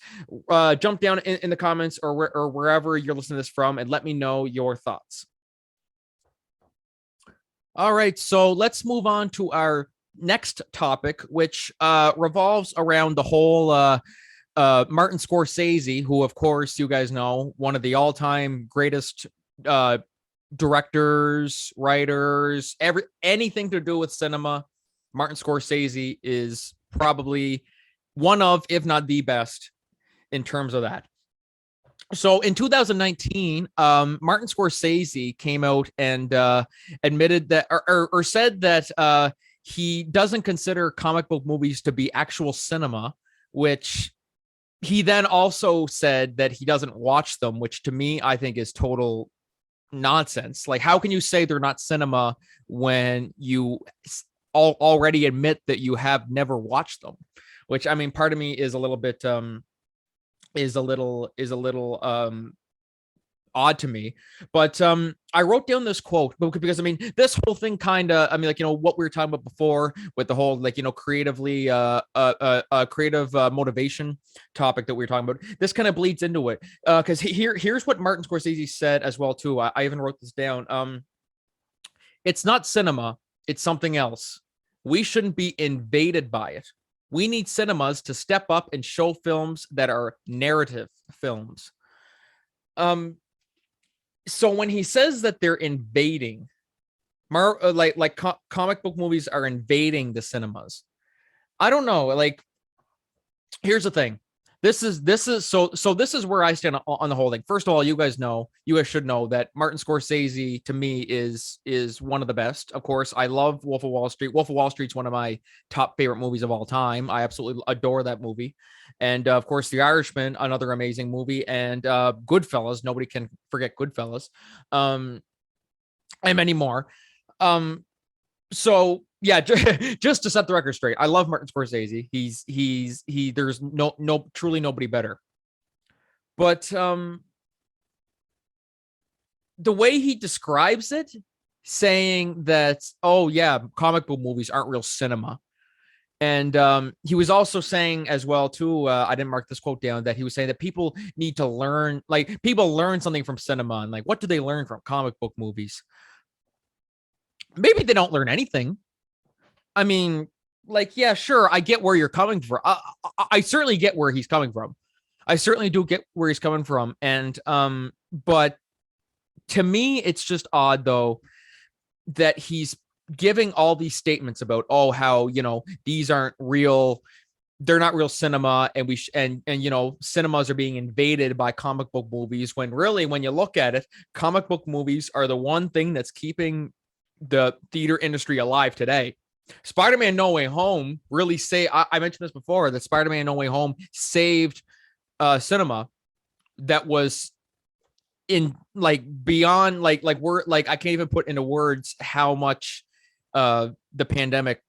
jump down in the comments or wherever you're listening to this from and let me know your thoughts. All right, so let's move on to our next topic, which revolves around the whole Martin Scorsese, who, of course, you guys know, one of the all-time greatest directors, writers, anything to do with cinema. Martin Scorsese is probably one of, if not the best, in terms of that. So in 2019, Martin Scorsese came out and admitted that or said that he doesn't consider comic book movies to be actual cinema, which he then also said that he doesn't watch them, which to me, I think is total nonsense. Like, how can you say they're not cinema when you already admit that you have never watched them? Which, I mean, part of me is a little bit odd to me. But I wrote down this quote because I mean this whole thing kind of, I mean, like, what we were talking about before with the whole, like, creatively creative motivation topic that we were talking about. This kind of bleeds into it because here's what Martin Scorsese said as well too. I even wrote this down. It's not cinema, it's something else. We shouldn't be invaded by it. We need cinemas to step up and show films that are narrative films. Um, so when he says that they're invading, comic book movies are invading the cinemas. I don't know. Like, here's the thing. This is where I stand on the whole thing. First of all, you guys should know that Martin Scorsese to me is one of the best. Of course, I love Wolf of Wall Street. Wolf of Wall Street's one of my top favorite movies of all time. I absolutely adore that movie. And of course, The Irishman, another amazing movie, and Goodfellas. Nobody can forget Goodfellas. And many more. So yeah, just to set the record straight, I love Martin Scorsese. There's truly nobody better. But the way he describes it, saying that, oh yeah, comic book movies aren't real cinema. And he was also saying as well too, I didn't mark this quote down, that he was saying that people need to learn, like, people learn something from cinema, and like, what do they learn from comic book movies? Maybe they don't learn anything. I mean, like, yeah, sure, I get where you're coming from. I certainly get where he's coming from. I certainly do get where he's coming from. And but to me, it's just odd though that he's giving all these statements about, oh, how, these aren't real, they're not real cinema, and and cinemas are being invaded by comic book movies, when really, when you look at it, comic book movies are the one thing that's keeping the theater industry alive today. Spider-Man No Way Home really I mentioned this before, that Spider-Man No Way Home saved cinema that was in, like, beyond, like we're like, I can't even put into words how much the pandemic,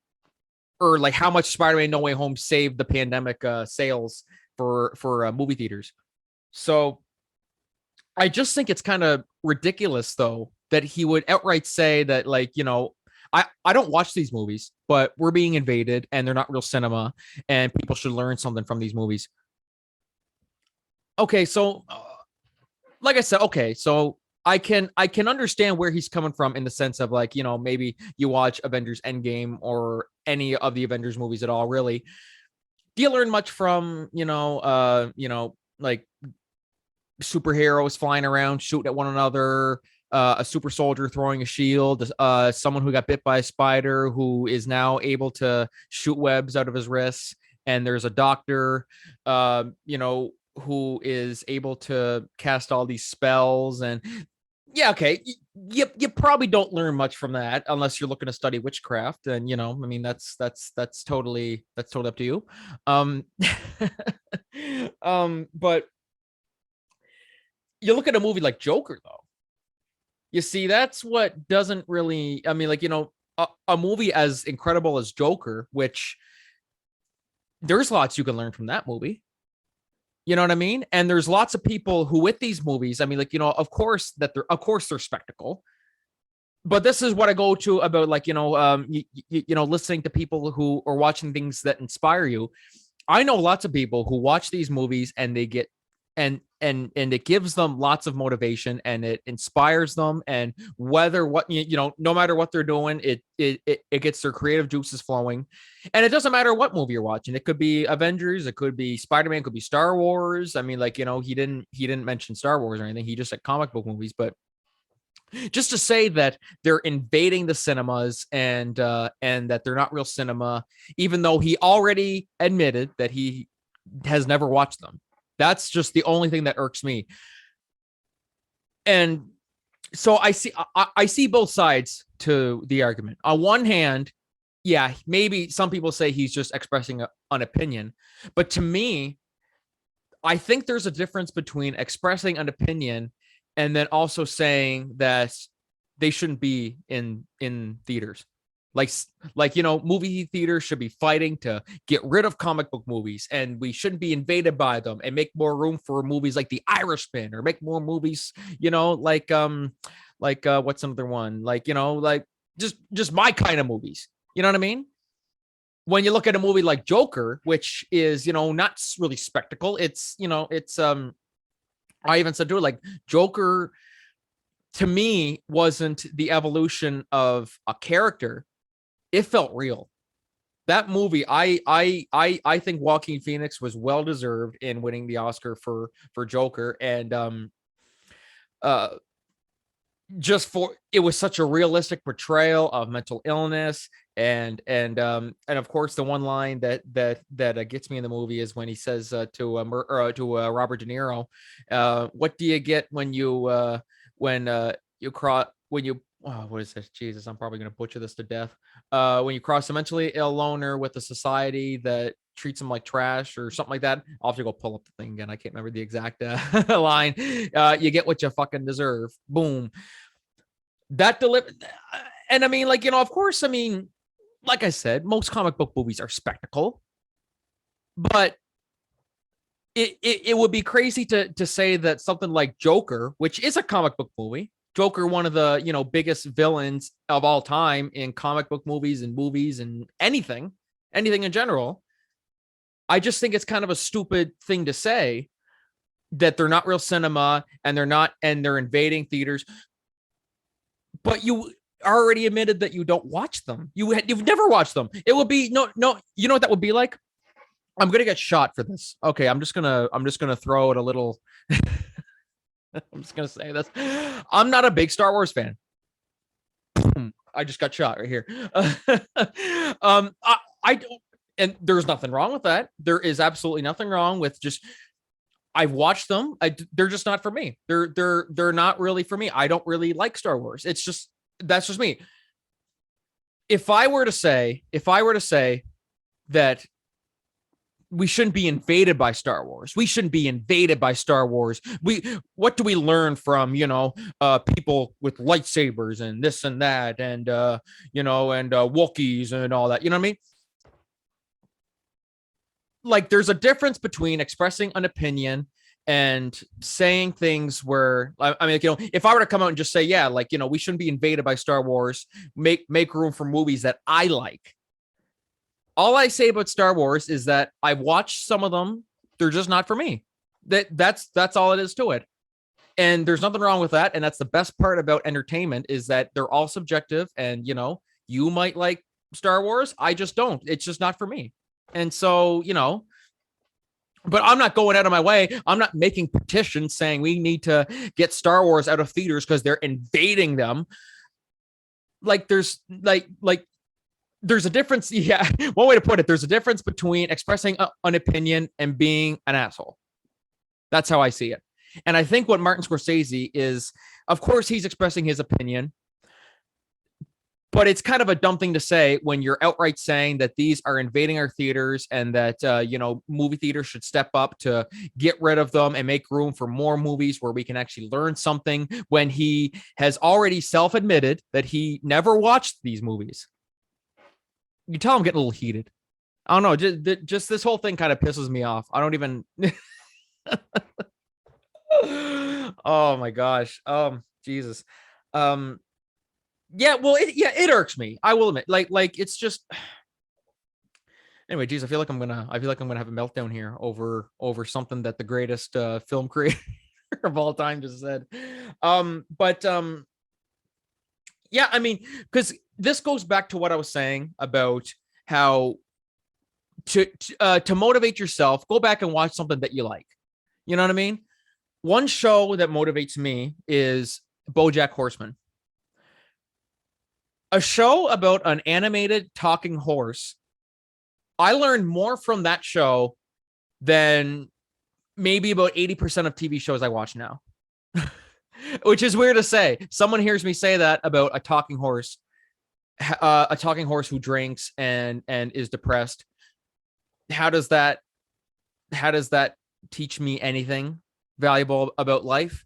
or like how much Spider-Man No Way Home saved the pandemic sales for movie theaters. So I just think it's kind of ridiculous though that he would outright say that, like, I don't watch these movies, but we're being invaded and they're not real cinema, and people should learn something from these movies. Okay, so like I said, okay, so I can understand where he's coming from, in the sense of, like, maybe you watch Avengers Endgame or any of the Avengers movies at all, really. Do you learn much from, like, superheroes flying around shooting at one another, a super soldier throwing a shield, someone who got bit by a spider who is now able to shoot webs out of his wrists, and there's a doctor who is able to cast all these spells. And yeah, okay, you probably don't learn much from that unless you're looking to study witchcraft, and I mean, that's totally up to you. But you look at a movie like Joker, though. You see, that's what doesn't really, I mean, like, a movie as incredible as Joker, which there's lots you can learn from that movie. You know what I mean? And there's lots of people who, with these movies, I mean, like, of course they're spectacle. But this is what I go to about, like, listening to people who are watching things that inspire you. I know lots of people who watch these movies and they get, and it gives them lots of motivation, and it inspires them, and no matter what they're doing, it gets their creative juices flowing. And it doesn't matter what movie you're watching. It could be Avengers, it could be Spider-Man, it could be Star Wars. I mean, like, he didn't mention Star Wars or anything, he just said comic book movies. But just to say that they're invading the cinemas, and that they're not real cinema, even though he already admitted that he has never watched them. That's just the only thing that irks me. And so I see both sides to the argument. On one hand, yeah, maybe some people say he's just expressing an opinion, but to me, I think there's a difference between expressing an opinion and then also saying that they shouldn't be in theaters. like movie theaters should be fighting to get rid of comic book movies, and we shouldn't be invaded by them, and make more room for movies like The Irishman, or make more movies, what's another one, like just my kind of movies. You know what I mean? When you look at a movie like Joker, which is, not really spectacle, it's I even said to it, like, Joker to me wasn't the evolution of a character. It felt real. That movie, I think Joaquin Phoenix was well deserved in winning the Oscar for Joker, and uh just for, it was such a realistic portrayal of mental illness, and of course the one line that gets me in the movie is when he says to Robert De Niro, what do you get when you cross, when you, oh, what is this? Jesus, I'm probably going to butcher this to death. When you cross a mentally ill loner with a society that treats them like trash, or something like that. I'll have to go pull up the thing again. I can't remember the exact line. You get what you fucking deserve. Boom. That delivered. And I mean, like, of course, I mean, like I said, most comic book movies are spectacle, but it would be crazy to say that something like Joker, which is a comic book movie, Joker, one of the biggest villains of all time in comic book movies and anything in general. I just think it's kind of a stupid thing to say, that they're not real cinema, and they're invading theaters. But you already admitted that you don't watch them. You've never watched them. It would be no. You know what that would be like? I'm gonna get shot for this. Okay, I'm just gonna throw it a little. I'm just gonna say this. I'm not a big Star Wars fan. I just got shot right here. I don't, and there's nothing wrong with that. There is absolutely nothing wrong with just. I've watched them. They're just not for me. They're not really for me. I don't really like Star Wars. It's just, that's just me. If I were to say that we shouldn't be invaded by Star Wars, we shouldn't be invaded by Star Wars. What do we learn from, people with lightsabers and this and that, and Wookiees and all that, you know what I mean? Like, there's a difference between expressing an opinion and saying things where, I mean, if I were to come out and just say, yeah, like, we shouldn't be invaded by Star Wars, make room for movies that I like. All I say about Star Wars is that I've watched some of them. They're just not for me. That's all it is to it. And there's nothing wrong with that. And that's the best part about entertainment, is that they're all subjective, and, you might like Star Wars. I just don't. It's just not for me. And so, but I'm not going out of my way. I'm not making petitions saying we need to get Star Wars out of theaters because they're invading them. Like, there's there's a difference. Yeah. One way to put it, there's a difference between expressing an opinion and being an asshole. That's how I see it. And I think what Martin Scorsese is, of course, he's expressing his opinion, but it's kind of a dumb thing to say when you're outright saying that these are invading our theaters, and that, movie theaters should step up to get rid of them and make room for more movies where we can actually learn something, when he has already self-admitted that he never watched these movies. You tell I'm getting a little heated. I don't know. Just this whole thing kind of pisses me off. I don't even. Oh my gosh. Jesus. Yeah, well, it irks me. I will admit, like it's just. Anyway, geez, I feel like I'm gonna have a meltdown here over something that the greatest film creator of all time just said. Yeah, I mean, because this goes back to what I was saying about how to motivate yourself, go back and watch something that you like. You know what I mean? One show that motivates me is Bojack Horseman. A show about an animated talking horse. I learned more from that show than maybe about 80% of TV shows I watch now. Which is weird to say. Someone hears me say that about a talking horse who drinks and is depressed. How does that teach me anything valuable about life?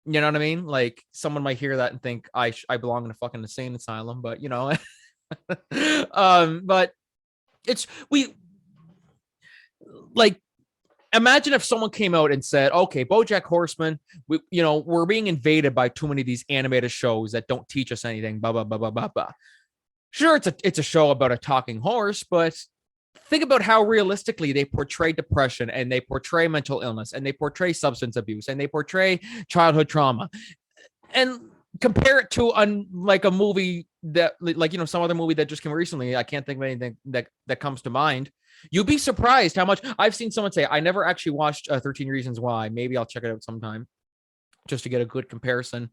You know what I mean? Like someone might hear that and think I belong in a fucking insane asylum, but but it's we like imagine if someone came out and said, okay, Bojack Horseman, we're being invaded by too many of these animated shows that don't teach us anything, blah, blah, blah, blah, blah, blah. Sure, it's a show about a talking horse, but think about how realistically they portray depression and they portray mental illness and they portray substance abuse and they portray childhood trauma and compare it to like a movie that like some other movie that just came recently. I can't think of anything that comes to mind. You'd be surprised how much I've seen someone say. I never actually watched 13 Reasons Why. Maybe I'll check it out sometime just to get a good comparison.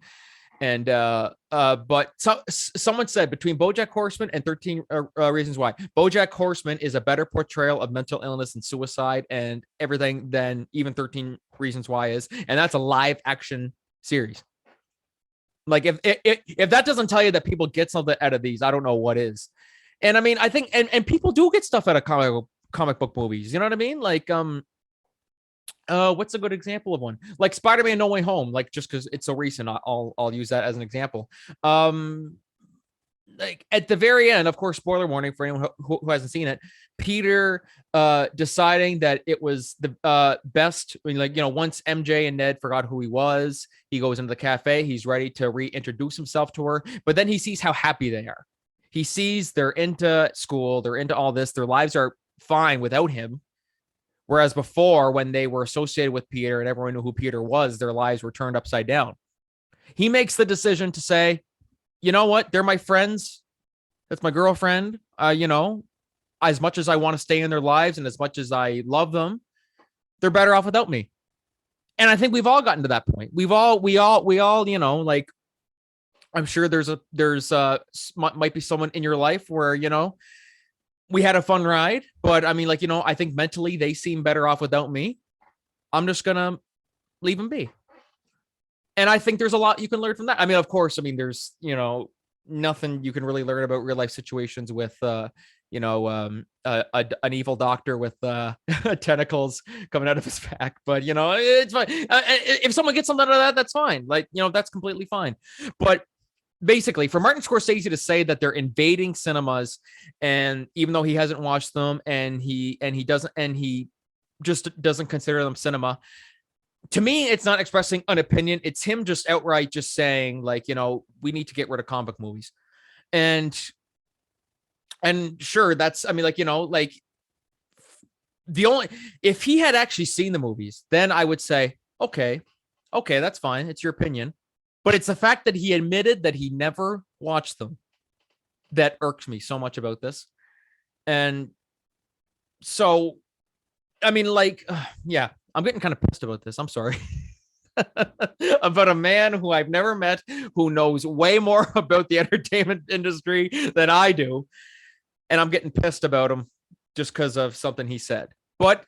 And but someone said between Bojack Horseman and 13 Reasons Why, Bojack Horseman is a better portrayal of mental illness and suicide and everything than even 13 Reasons Why is, and that's a live action series. Like if that doesn't tell you that people get something out of these, I don't know what is. And I mean, I think and people do get stuff out of comic book movies. You know what I mean? Like what's a good example of one? Like Spider-Man No Way Home, like just because it's so recent, I'll use that as an example. Like at the very end, of course, spoiler warning for anyone who hasn't seen it, Peter deciding that it was the best, once MJ and Ned forgot who he was, he goes into the cafe, he's ready to reintroduce himself to her, but then he sees how happy they are. He sees they're into school, they're into all this, their lives are fine without him. Whereas before, when they were associated with Peter and everyone knew who Peter was, their lives were turned upside down. He makes the decision to say, you know what? They're my friends. That's my girlfriend. As much as I want to stay in their lives and as much as I love them, they're better off without me. And I think we've all gotten to that point. We all, like, I'm sure there's might be someone in your life where, we had a fun ride, but I mean, I think mentally they seem better off without me. I'm just going to leave them be. And I think there's a lot you can learn from that. I mean, of course, there's, nothing you can really learn about real life situations with, an evil doctor with tentacles coming out of his back. But, it's fine. If someone gets something out of that, that's fine. That's completely fine. But basically, for Martin Scorsese to say that they're invading cinemas, and even though he hasn't watched them and he just doesn't consider them cinema, to me, it's not expressing an opinion. It's him just outright just saying, we need to get rid of comic movies. And sure, that's, if he had actually seen the movies, then I would say, okay, that's fine. It's your opinion. But it's the fact that he admitted that he never watched them that irks me so much about this. And so, yeah, I'm getting kind of pissed about this. I'm sorry. About a man who I've never met, who knows way more about the entertainment industry than I do. And I'm getting pissed about him just because of something he said. But,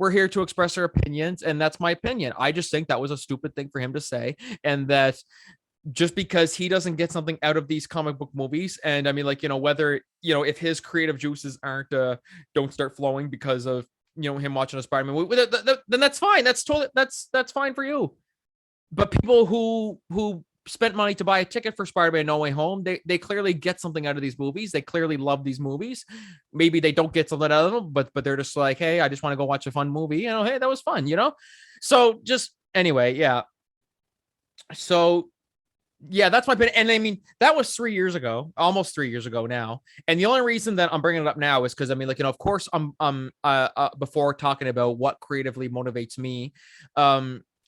we're here to express our opinions, and that's my opinion. I just think that was a stupid thing for him to say, and that just because he doesn't get something out of these comic book movies, and whether if his creative juices aren't don't start flowing because of him watching a Spider-Man movie, then that's fine. That's fine for you. But people who spent money to buy a ticket for Spider-Man No Way Home, they clearly get something out of these movies. They clearly love these movies. Maybe they don't get something out of them, but they're just like, hey, I just want to go watch a fun movie. Hey, that was fun, So just anyway, yeah. So yeah, that's my opinion. And I mean, that was 3 years ago, almost 3 years ago now. And the only reason that I'm bringing it up now is because of course, I'm before talking about what creatively motivates me,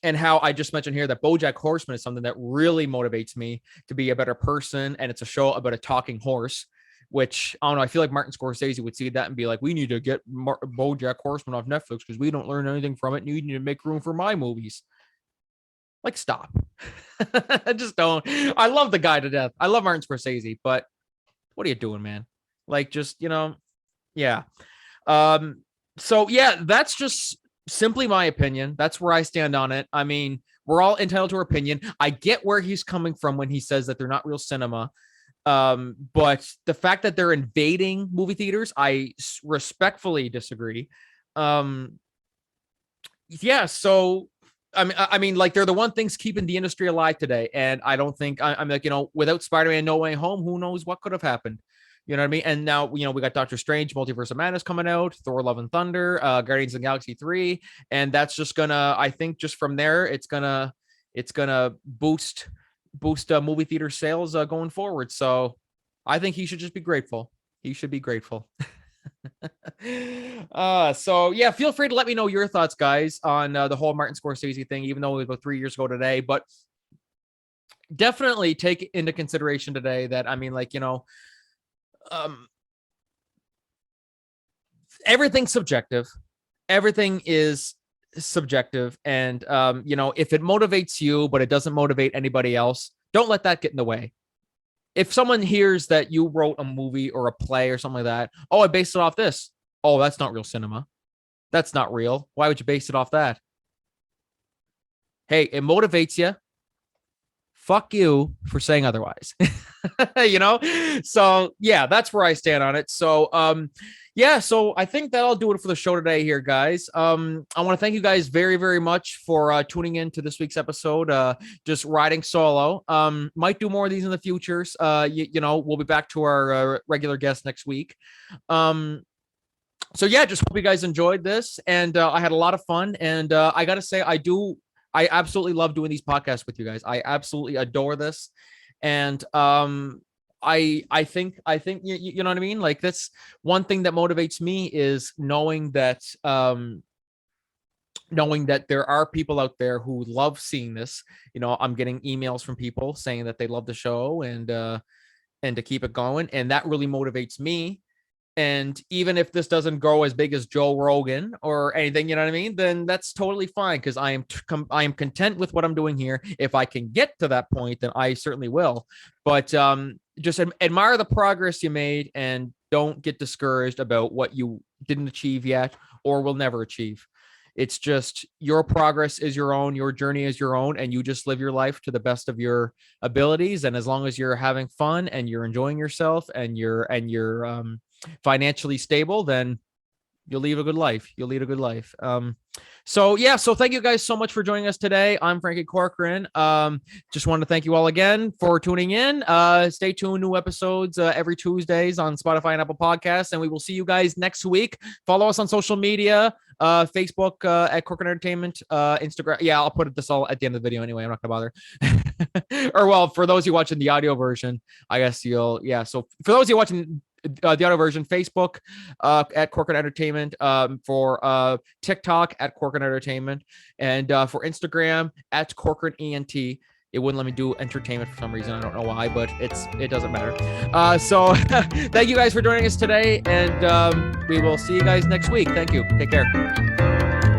and how I just mentioned here that Bojack Horseman is something that really motivates me to be a better person. And it's a show about a talking horse, which I don't know. I feel like Martin Scorsese would see that and be like, we need to get Bojack Horseman off Netflix because we don't learn anything from it. And you need to make room for my movies. Like, stop. I just don't. I love the guy to death. I love Martin Scorsese, but what are you doing, man? Yeah. So yeah, that's just simply my opinion. That's where I stand on it. I mean, we're all entitled to our opinion. I get where he's coming from when he says that they're not real cinema. But the fact that they're invading movie theaters, I respectfully disagree. Yeah, so I mean, like they're the one things keeping the industry alive today. And I don't think I'm like, without Spider-Man No Way Home, who knows what could have happened? You know what I mean? And now, we got Doctor Strange, Multiverse of Madness coming out, Thor: Love and Thunder, Guardians of the Galaxy 3. And that's just gonna, I think just from there, it's gonna boost movie theater sales going forward. So I think he should just be grateful. He should be grateful. So yeah, feel free to let me know your thoughts, guys, on the whole Martin Scorsese thing, even though it was about 3 years ago today. But definitely take into consideration today that, I mean, like, everything's subjective. Everything is subjective. And, if it motivates you, but it doesn't motivate anybody else, don't let that get in the way. If someone hears that you wrote a movie or a play or something like that, oh, I based it off this. Oh, that's not real cinema. That's not real. Why would you base it off that? Hey, it motivates you. Fuck you for saying otherwise. So yeah, that's where I stand on it. So yeah, so I think that'll do it for the show today here, guys. I want to thank you guys very, very much for tuning in to this week's episode, just riding solo. Might do more of these in the futures. We'll be back to our regular guest next week. So yeah, just hope you guys enjoyed this, and I had a lot of fun. And I gotta say, I absolutely love doing these podcasts with you guys. I absolutely adore this. And I think you know what I mean? Like, that's one thing that motivates me, is knowing that there are people out there who love seeing this. I'm getting emails from people saying that they love the show, and to keep it going. And that really motivates me. And even if this doesn't grow as big as Joe Rogan or anything, you know what I mean, then that's totally fine, because I am content with what I'm doing here. If I can get to that point, then I certainly will. But just admire the progress you made, and don't get discouraged about what you didn't achieve yet or will never achieve. It's just, your progress is your own, your journey is your own, and you just live your life to the best of your abilities. And as long as you're having fun and you're enjoying yourself, and you're financially stable, then you'll lead a good life. So thank you guys so much for joining us today. I'm Franky Corcoran. Just want to thank you all again for tuning in. Stay tuned, new episodes every Tuesdays on Spotify and Apple Podcasts, and we will see you guys next week. Follow us on social media, Facebook at Corcoran Entertainment, Instagram. Yeah, I'll put this all at the end of the video anyway. I'm not gonna bother. Or, well, for those of you watching the audio version, I guess so for those of you watching the audio version, Facebook at Corcoran Entertainment, for TikTok at Corcoran Entertainment, and for Instagram at Corcoran ENT. It wouldn't let me do entertainment for some reason. I don't know why, but it doesn't matter. So thank you guys for joining us today, and we will see you guys next week. Thank you. Take care.